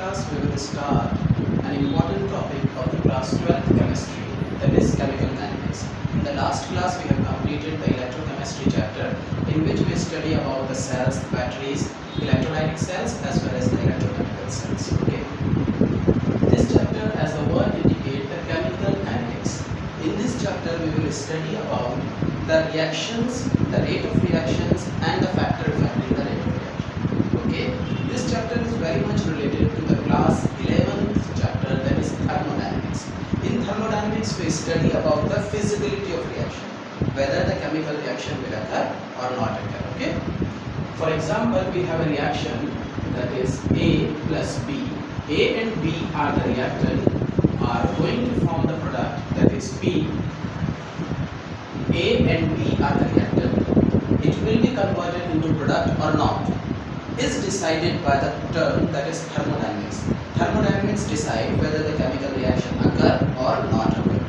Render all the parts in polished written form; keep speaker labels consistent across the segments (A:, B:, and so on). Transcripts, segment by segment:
A: class we will start an important topic of the class 12 chemistry, that is chemical kinetics. In the last class we have completed the electrochemistry chapter, in which we study about the cells, batteries, electrolytic cells as well as the electrochemical cells. Okay. This chapter, as the word indicates, the chemical kinetics. In this chapter we will study about the reactions, the rate of reactions and the factor affecting the rate of reaction. Okay. This chapter is very much related to the class 11th chapter, that is thermodynamics. In thermodynamics we study about the feasibility of reaction, whether the chemical reaction will occur or not occur. Okay. For example, we have a reaction that is A plus B. A and B are the reactant, are going to form the product, that is P. A and B are the reactant. It will be converted into product or not is decided by the term that is thermodynamics. Thermodynamics decide whether the chemical reaction occur or not occur.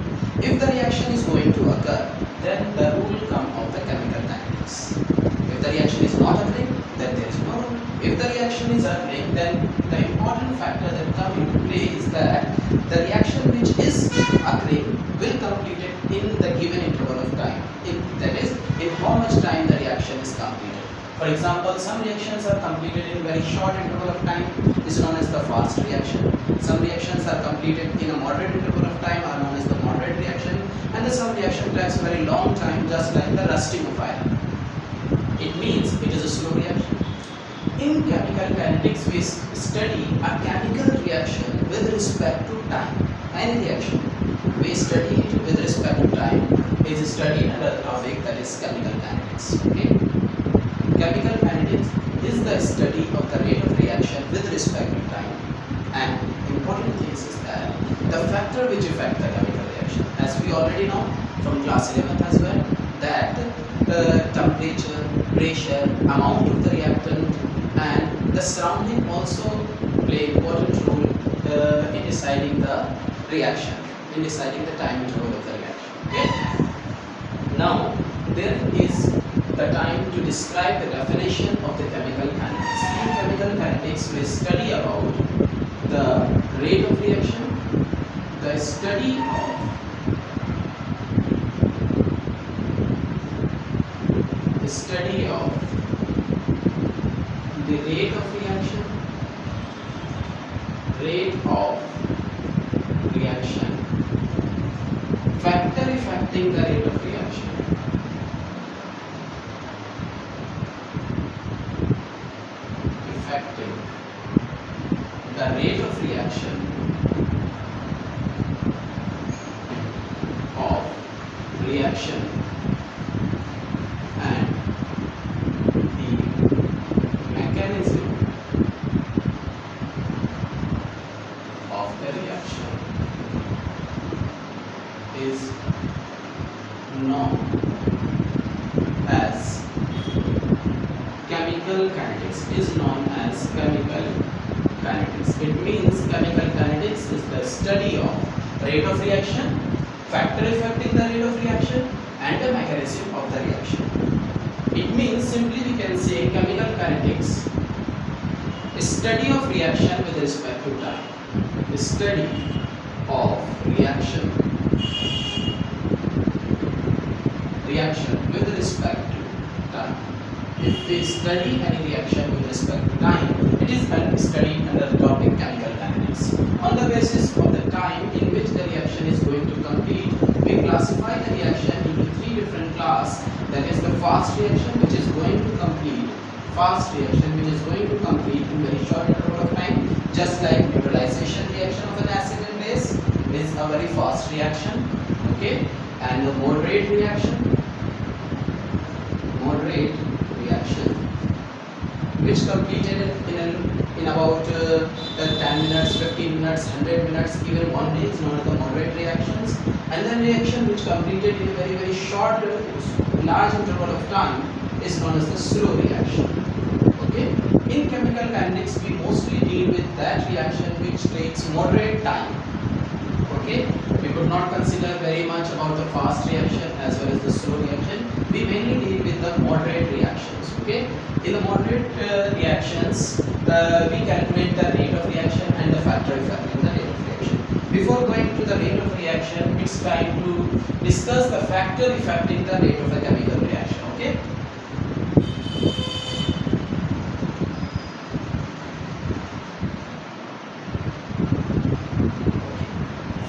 A: If the reaction is going to occur, then the rule will come of the chemical kinetics. If the reaction is not occurring, then there is no rule. If the reaction is occurring, then the important factor that comes into play is that the reaction which is occurring will complete it in the given interval of time. That is, in how much time the reaction is completed. For example, some reactions are completed in very short interval of time, is known as the fast reaction. Some reactions are completed in a moderate interval of time, are known as the moderate reaction, and some reaction takes a very long time, just like the rusting of iron. It means it is a slow reaction. In chemical kinetics, we study a chemical reaction with respect to time. Any reaction we study it with respect to time is studied under a topic that is chemical kinetics. Okay. Chemical kinetics is the study of the rate of reaction with respect to time, and important thing is that the factor which affect the chemical reaction, as we already know from class 11th as well, that the temperature, pressure, amount of the reactant and the surrounding also play important role in deciding the reaction, in deciding the time interval of the reaction. Okay? Now there is the time to describe the definition of the chemical kinetics. In chemical kinetics we study about the rate of reaction, the study of the rate of reaction, factor affecting the rate of reaction, and the mechanism of the reaction is known as chemical kinetics. It means chemical kinetics is the study of rate of reaction, factor affecting the rate of reaction, and the mechanism of the reaction. It means simply we can say chemical kinetics is study of reaction with respect to time. The study of reaction with respect to time. If we study any reaction with respect to time, it is studied under the topic chemical kinetics. On the basis of the time in which the reaction is going to complete, we classify the reaction into three different classes. That is the fast reaction, which is going to complete in very short interval of time, just like neutralization reaction of an acid and base is a very fast reaction. Okay, and the moderate reaction, which completed in about 10 minutes, 15 minutes, 100 minutes, even 1 day, is known as the moderate reactions. And the reaction which completed in a very, very short, large interval of time is known as the slow reaction. Okay. In chemical kinetics, we mostly deal with that reaction which takes moderate time. Okay. We could not consider very much about the fast reaction as well as the slow reaction. We mainly deal with the moderate reactions. Okay. In the moderate reactions, we calculate the rate of reaction and it's time to discuss the factor affecting the rate of a chemical reaction. Okay.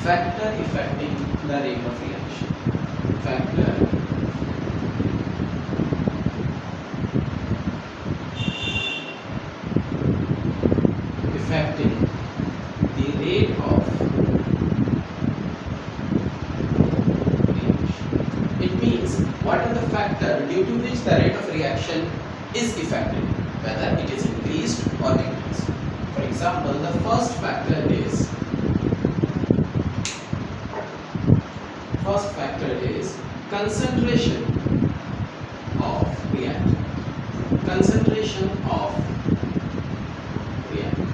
A: Factor affecting the rate of reaction. Factor affecting the rate of reaction. It means what are the factor due to which the rate of reaction is affected, whether it is increased or decreased. For example, the first factor is concentration of reactant. Concentration of reactant.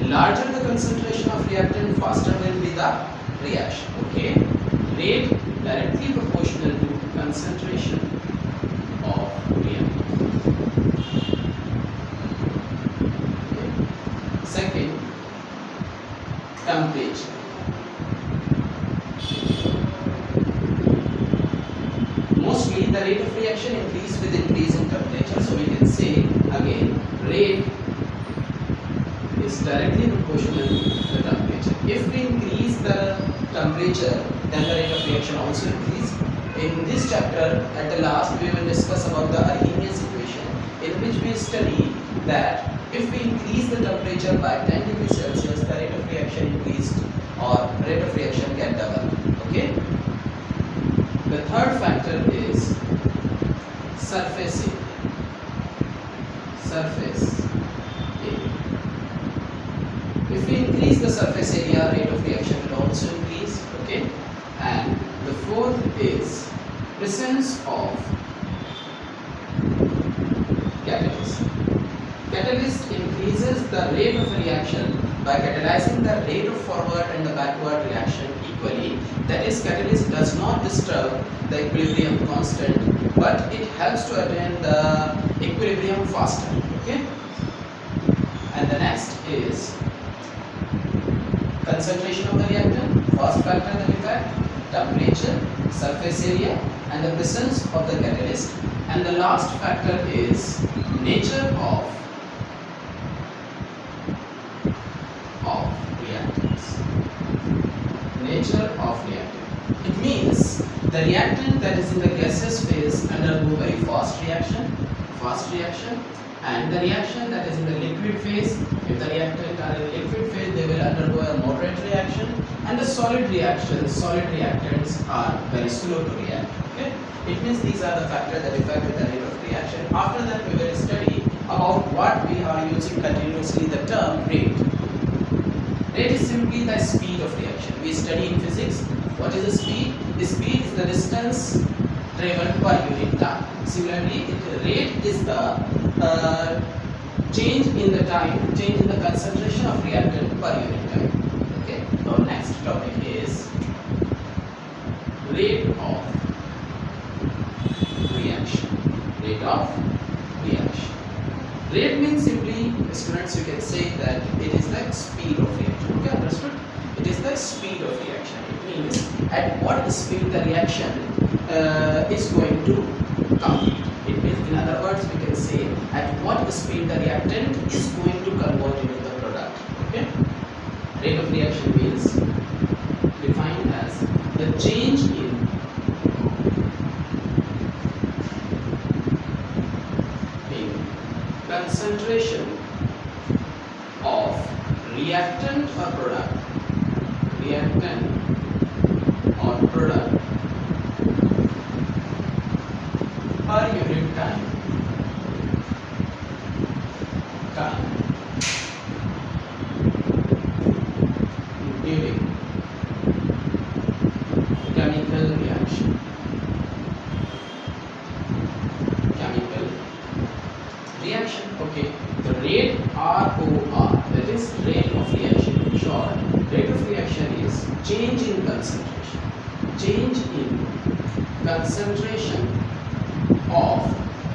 A: Larger the concentration of reactant, faster will be the reaction. Okay. Rate directly proportional to concentration of reactant. Okay. Second, temperature. Mostly the rate of reaction increase with increase in temperature, so we can say again rate is directly proportional to the temperature. If we increase the temperature, then the rate of reaction also increase. In this chapter at the last we will discuss about the Arrhenius equation, in which we study that if we increase the temperature by 10 degrees Celsius, the rate of reaction increased or rate of reaction get double. Okay. The third factor is surface area. Surface area. If we increase the surface area, rate of reaction will also increase. Okay. And the fourth is presence of catalyst. Catalyst increases the rate of reaction by catalyzing the rate of forward and the backward reaction equally. That is, catalyst does not disturb the equilibrium constant, but it helps to attain the equilibrium faster. Okay. And the next is concentration of the reactant. First factor that affect temperature, surface area, and the presence of the catalyst. And the last factor is nature of reactants. Nature of reactant. It means the reactant that is in the gaseous phase undergo very fast reaction, and the reaction that is in the liquid phase, if the reactant are in liquid phase, they will undergo a moderate reaction, and the solid reactants are very slow to react. Okay. It means these are the factors that affect the rate of reaction. After that, we will study about what we are using continuously, the term rate. Rate is simply the speed of reaction. We study in physics. What is the speed? The speed is the distance traveled per unit time. Similarly, the rate is the change in the time, change in the concentration of reactant per unit time. Okay. Our next topic is rate of reaction. Rate of reaction. Rate means simply, students, you can say that it is the speed of reaction. Okay, understood? It is the speed of reaction. It means at what speed the reaction is going to complete. It means, in other words, we can say at what speed the reactant is going to convert into the product. Okay. Rate of reaction means defined as the change in concentration of reactant or product per unit time during chemical reaction. Okay, the rate ROR, that is rate of reaction. In short, rate of reaction is change in concentration. Change in concentration of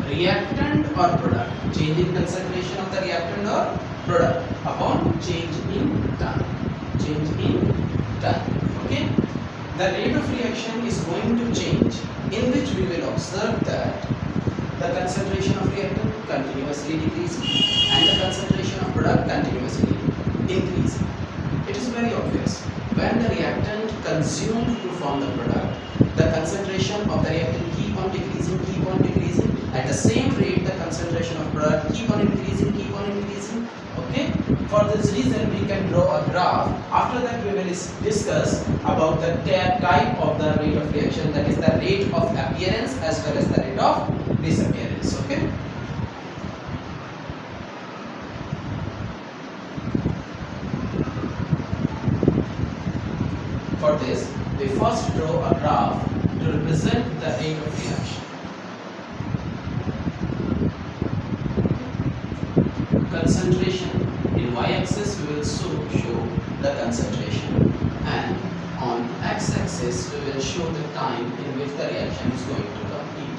A: reactant or product. Change in concentration of the reactant or product upon change in time. Change in time. Okay. the rate of reaction is going to change, in which we will observe that the concentration of reactant continuously decreasing and the concentration of product continuously increasing. It is very obvious. When the reactant consumed to form the product, the concentration of the reactant keep on decreasing. At the same rate, the concentration of product keep on increasing. Okay. For this reason, we can draw a graph. After that, we will discuss about the type of the rate of reaction, that is the rate of appearance as well as the rate of disappearance. Okay. For this, we first draw a graph to represent the rate of reaction. Concentration in y-axis we will show the concentration, and on x-axis we will show the time in which the reaction is going to complete.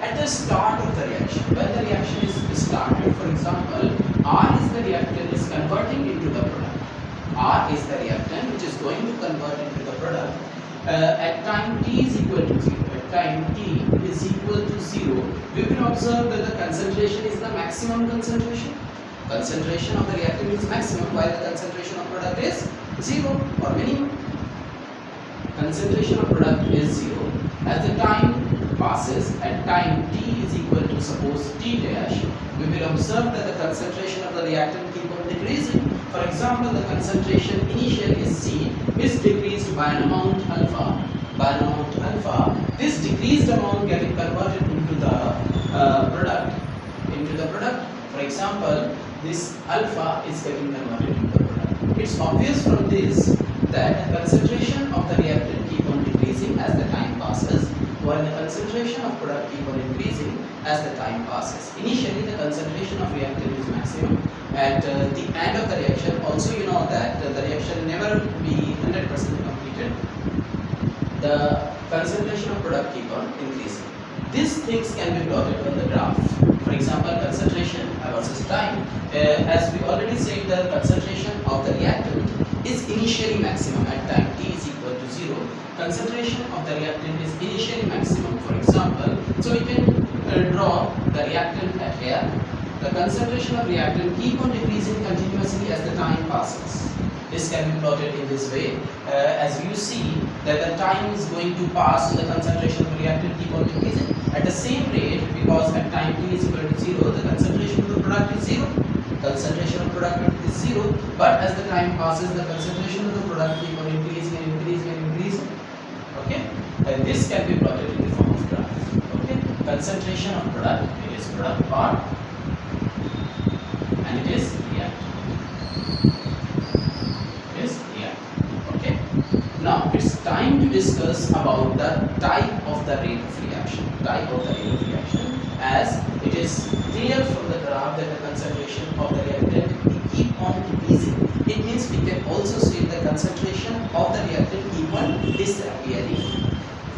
A: At the start of the reaction, when the reaction is started, for example, R is the reactant is converting into the product. R is the reactant which is going to convert into the product. At time t is equal to 0. At time t is equal to 0, we will observe that the concentration is the maximum concentration. Concentration of the reactant is maximum while the concentration of product is 0 or minimum. Concentration of product is 0. As the time passes, at time t is equal to suppose t dash, we will observe that the concentration of the reactant keep on decreasing. For example, the concentration initially is C is decreased by an amount alpha. This decreased amount getting converted into the product. For example, this alpha is getting converted into the product. It's obvious from this that the concentration of the reactant keep on decreasing as the time passes, while the concentration of product keep on increasing as the time passes. Initially, the concentration of reactant is maximum. At the end of the reaction, also you know that the reaction never be 100% completed. The concentration of product keep on increasing. These things can be plotted on the graph. For example, concentration versus time. As we already said, the concentration of the reactant is initially maximum at time t is equal to 0. Concentration of the reactant is initially maximum. For example, so we can draw the reactant at here. The concentration of reactant keep on decreasing continuously as the time passes. This can be plotted in this way. As you see that the time is going to pass, so the concentration of reactant keep on decreasing at the same rate, because at time t is equal to 0, the concentration of the product is 0. Concentration of product is 0, but as the time passes, the concentration of the product keep on increasing. Okay, and this can be plotted in the form of graph. Okay, concentration of product, it is product part, and it is reactant. Okay. Now it's time to discuss about the type of the rate of reaction. As it is clear from the graph that the concentration of the reactant keep on decreasing. It means we can also say the concentration of the reactant keep on disappearing.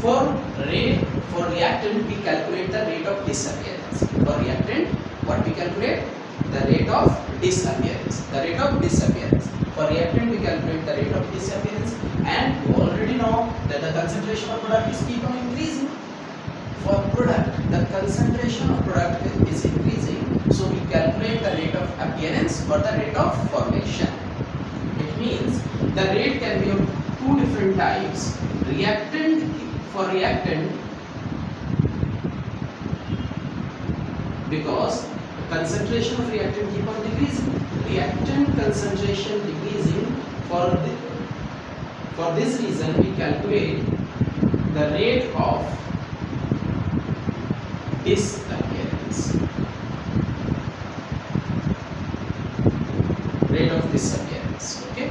A: For reactant, we calculate the rate of disappearance. For reactant, what we calculate? The rate of disappearance. For reactant, we calculate the rate of disappearance, and you already know that the concentration of product is keep on increasing. For product, the concentration of product is increasing, so we calculate the rate of appearance or the rate of formation. It means the rate can be of two different types. For reactant, because the concentration of reactant keep on decreasing. Reactant concentration decreasing. For this reason, we calculate the rate of disappearance. Okay.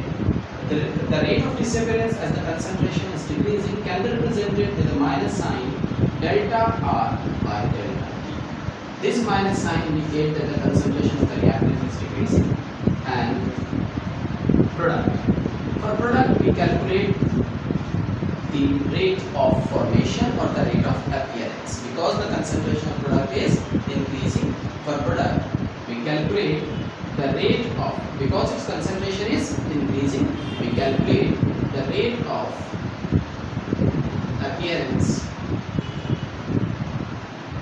A: The rate of disappearance as the concentration is decreasing can be represented with a minus sign delta R by delta T. This minus sign indicates that the concentration of the reactant is decreasing. And product. For product, we calculate the rate of formation or the rate of appearance. Because the concentration of product is increasing, for product, we calculate the rate of, because its concentration is increasing, we calculate the rate of appearance.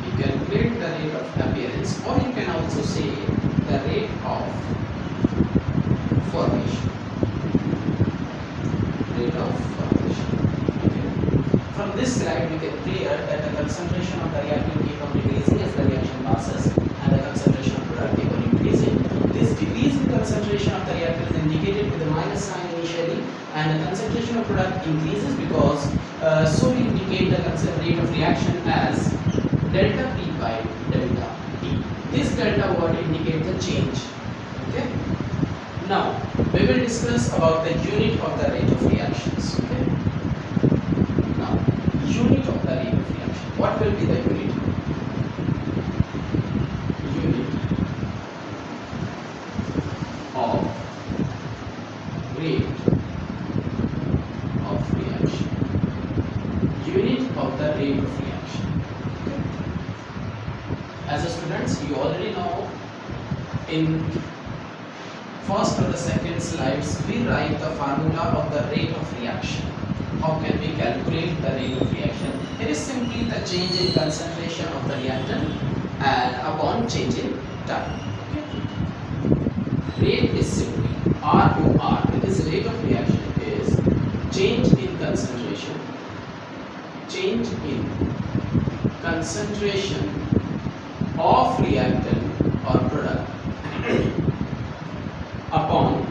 A: You calculate the rate of appearance, or you can also say the rate of formation. Rate of formation. Okay. From this slide, we get clear that the concentration of the reactant keep on decreasing as the reaction passes, and the concentration of product keep on increasing. This decrease in concentration of the reactant is indicated with a minus sign initially, and the concentration of product increases because so we indicate the rate of reaction as delta P by delta T. This delta word indicates the change. Okay. Now we will discuss about the unit of the rate of reactions. Okay. Now unit of the rate of reaction. What will be the unit? Unit of rate of reaction. Unit of the rate of reaction. As a students, you already know in first or the second slides we write the formula of the rate of reaction. How can we calculate the rate of reaction? It is simply the change in concentration of the reactant and upon change in time. Okay. Rate is simply ROR. That is rate of reaction is change in concentration. Change in concentration of reactant or product upon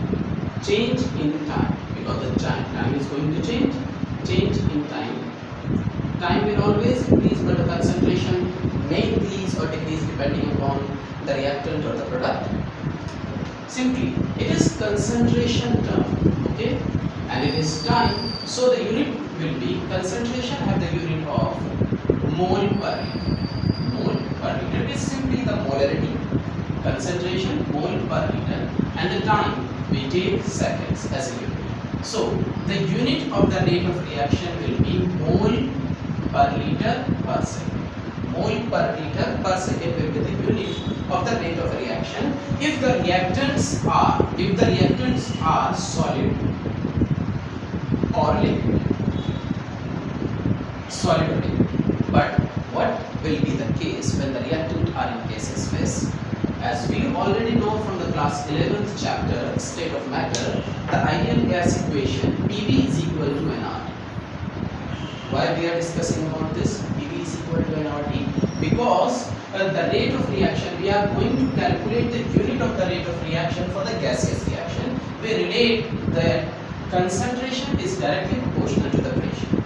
A: change in time, because the time is going to change in time will always increase, but the concentration may increase or decrease depending upon the reactant or the product. Simply it is concentration term, okay, and it is time, so the unit will be concentration have the unit of mole per liter. Mole per liter. It is simply the molarity. Concentration mole per liter, and the time we take seconds as a unit. So the unit of the rate of reaction will be mole per liter per second. Mole per liter per second will be the unit of the rate of reaction if the reactants are solid or liquid. Solid or liquid. But what will be the case when the reactant are in gaseous phase? As we already know from the class 11th chapter, state of matter, the ideal gas equation PV is equal to nRT. Why we are discussing about this? PV is equal to nRT because the rate of reaction, we are going to calculate the unit of the rate of reaction for the gaseous reaction. We relate that concentration is directly proportional to the pressure.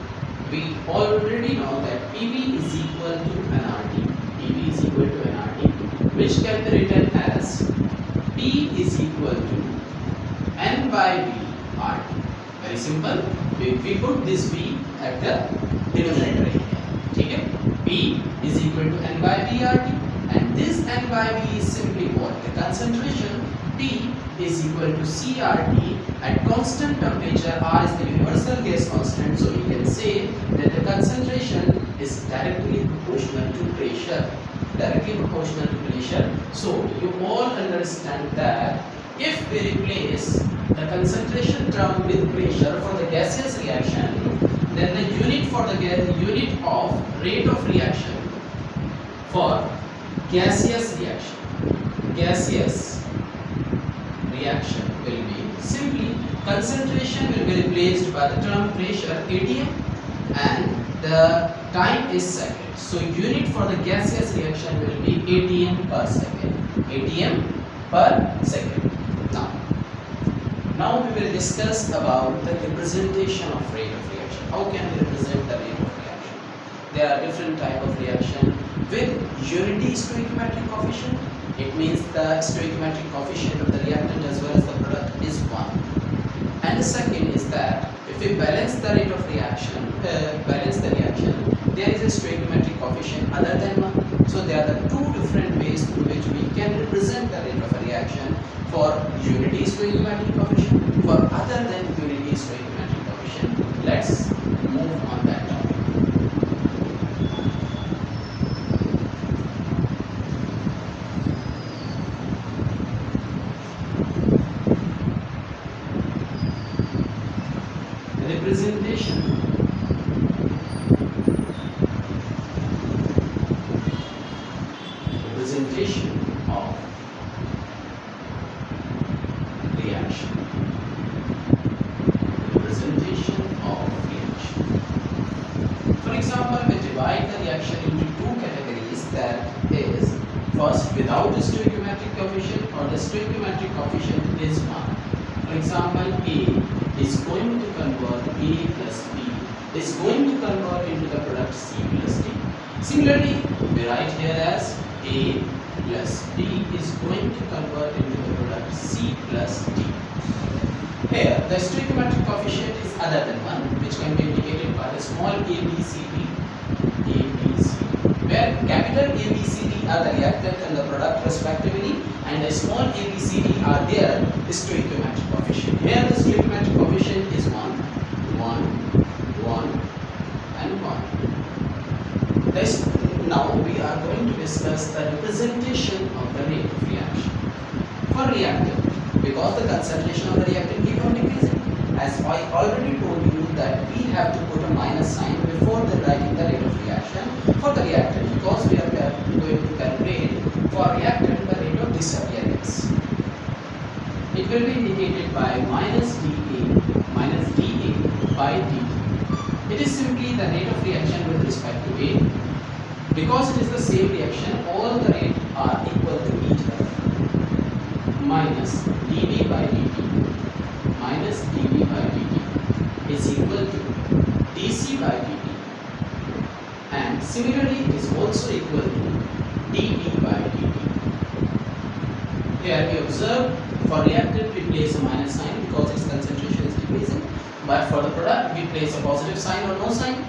A: We already know that PV is equal to nRT. PV is equal to nRT, which can be written as P is equal to N by V RT. Very simple. We put this V at the denominator here. Okay? P is equal to N by V RT, and this N by V is simply what? The concentration. P is equal to CRT at constant temperature. R is the universal gas constant, so we can say that the concentration is directly proportional to pressure. Directly proportional to pressure. So you all understand that if we replace the concentration term with pressure for the gaseous reaction, then the unit for the unit of rate of reaction for gaseous reaction will be simply concentration will be replaced by the term pressure ATM, and the time is second. So unit for the gaseous reaction will be ATM per second. ATM per second. Now we will discuss about the representation of rate of reaction. How can we represent the rate of reaction? There are different type of reaction with unity stoichiometric coefficient. It means the stoichiometric coefficient of the reactant as well as the product is 1. And the second is that if we balance the rate of reaction, there is a stoichiometric coefficient other than 1. So there are the two different ways through which we can represent the rate of a reaction. For unity stoichiometric coefficient, for other than unity stoichiometric coefficient. Let's move on that topic. Representation without the stoichiometric coefficient, or the stoichiometric coefficient is 1. For example, A is going to convert A plus B is going to convert into the product C plus D. Similarly, we write here as A plus B is going to convert into the product C plus D. Here, the stoichiometric coefficient is other than 1, which can be indicated by the small a, b, c, d, where capital A, B, C, D are the reactant and the product respectively, and the small a, b, c, d are their stoichiometric coefficient. Here, the stoichiometric coefficient is 1, 1, 1, and 1. Now, we are going to discuss the representation of the rate of reaction. For reactant, because the concentration of the reactant keep on decreasing, as I already told you that we have to put a minus sign before the writing the rate of reaction for the reactant, because we are going to calculate for reactant the rate of disappearance. It will be indicated by minus dA by dt. It is simply the rate of reaction with respect to A. Because it is the same reaction, all the rates are equal to each other. Minus dB by dt is equal to dC by dt, and similarly it is also equal to dB by dt. Here we observe for reactant we place a minus sign because its concentration is decreasing, but for the product we place a positive sign or no sign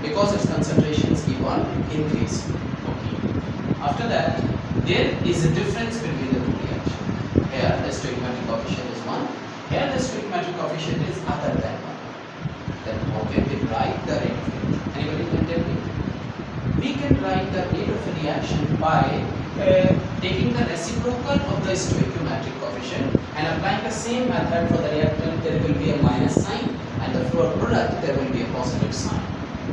A: because its concentrations keep on increasing. Okay. After that, there is a difference between the two reactions. Here the stoichiometric coefficient is 1. Here the stoichiometric coefficient is other than 1. Then how can we write the rate of reaction? Anybody can tell me? We can write the rate of reaction by taking the reciprocal of the stoichiometric coefficient and applying the same method for the reactant. There will be a minus sign, and the for product there will be a positive sign.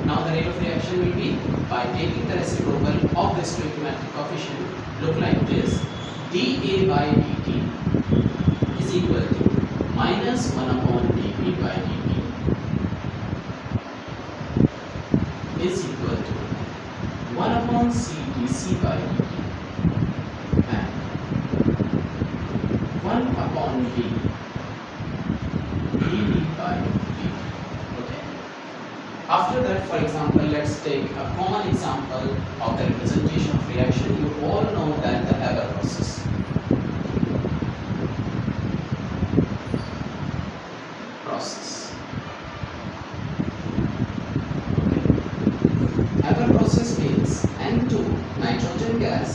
A: Now the rate of reaction will be by taking the reciprocal of the stoichiometric coefficient. Look like this: dA by dt is equal to minus 1 upon dB by dt is equal to 1 upon C dC by dt and 1 upon d dB by dt. Okay. After that, for example, let's take a common example of the representation of reaction. You all know that the Haber process. Haber process means N2 nitrogen gas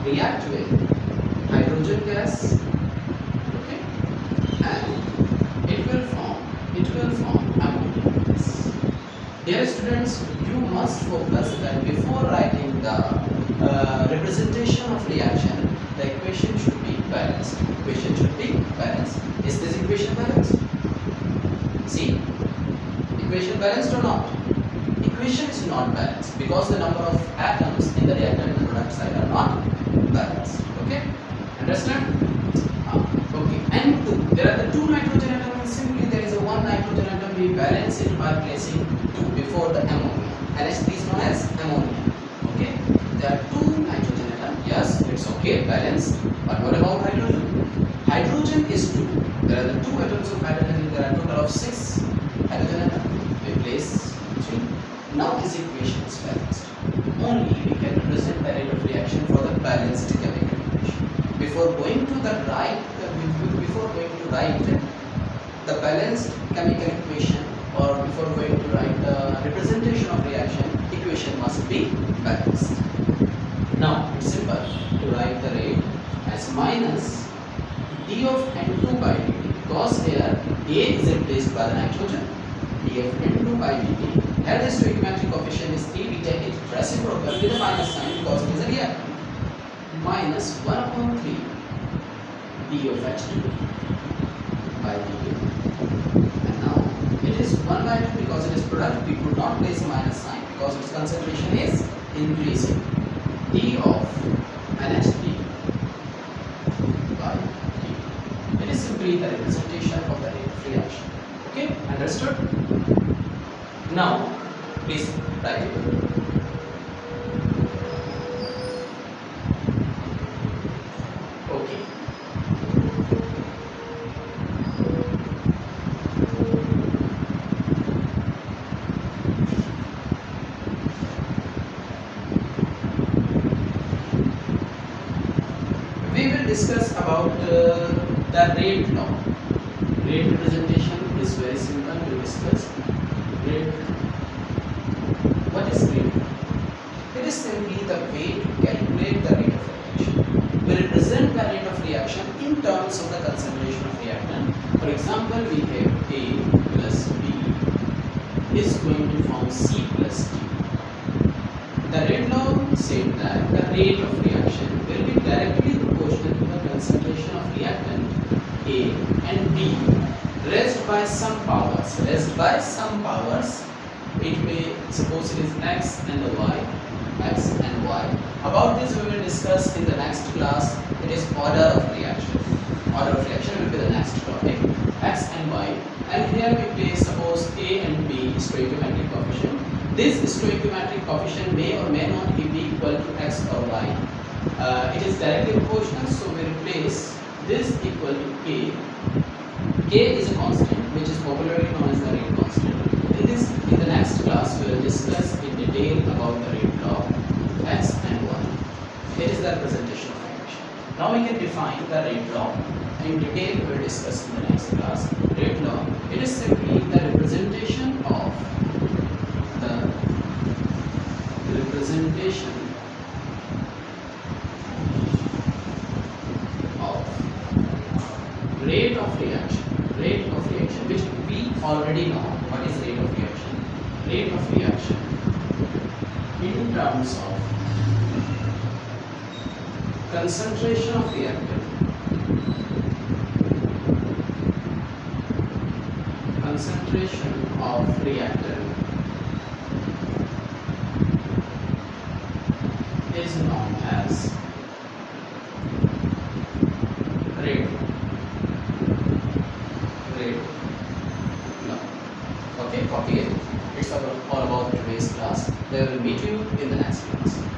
A: react with hydrogen gas, okay, and it will form ammonia gas. Dear students, you must focus that before writing the representation of reaction, the equation should be balanced. Equation should be balanced. Is this equation balanced? See, equation balanced or not? Equation is not balanced because the number of atoms in the reactant and the product side are not balanced. Okay, understand? Okay, and there are the two nitrogen atoms. Simply there is a one nitrogen atom. We balance it by placing 2 before the ammonia. NH3 is known as ammonia. Okay, there are two nitrogen atoms. Yes, it's okay, balanced. But what about hydrogen? Hydrogen is 2. There are the 2 atoms of hydrogen. There are a total of 6 hydrogen atoms. We place 3. Now this equation is balanced. Only we can represent the rate of reaction for the balanced chemical equation. Before going to write the balanced chemical equation, or before going to write the representation of reaction, equation must be balanced. Now it's simple to write the rate as minus d of N2 by dt, because here A is replaced by the nitrogen. D of N2 by dt. Here the stoichiometric coefficient is 3. We take it reciprocal with a minus sign because it is a reactant. Minus 1 upon 3 d of H2 by dt. And now it is 1 by 2 because it is product. We could not place a minus sign because its concentration is increasing. D of NH3 by dt. It is simply the representation of the rate of reaction. Okay, understood? Now, please write it. discuss about the rate law. Rate representation is very simple to discuss. Rate. What is rate? It is simply the way to calculate the rate of reaction. We represent the rate of reaction in terms of the concentration of reactant. For example, we have A plus B is going to form C plus D. The rate law said that the rate of reaction will be directly proportional to the concentration of reactant A and B raised by some powers. Raised by some powers. It may, suppose it is X and Y. X and Y. About this we will discuss in the next class. It is order of reaction. Order of reaction will be the next topic. X and Y. And here we place, suppose A and B stoichiometric coefficient. This stoichiometric coefficient may or may not be equal to X or Y. It is directly proportional, so we replace this equal to K. K is a constant which is popularly known as the rate constant. In the next class we will discuss in detail about the rate law X and Y. It is the representation of reaction. Now we can define the rate law. In detail we will discuss in the next class. Rate law, it is simply the representation of rate of reaction, which we already know. What is rate of reaction? Rate of reaction in terms of concentration of reactant. Concentration of reactant is known as rate law. Okay, copy it. It's all about today's class. They will meet you in the next class.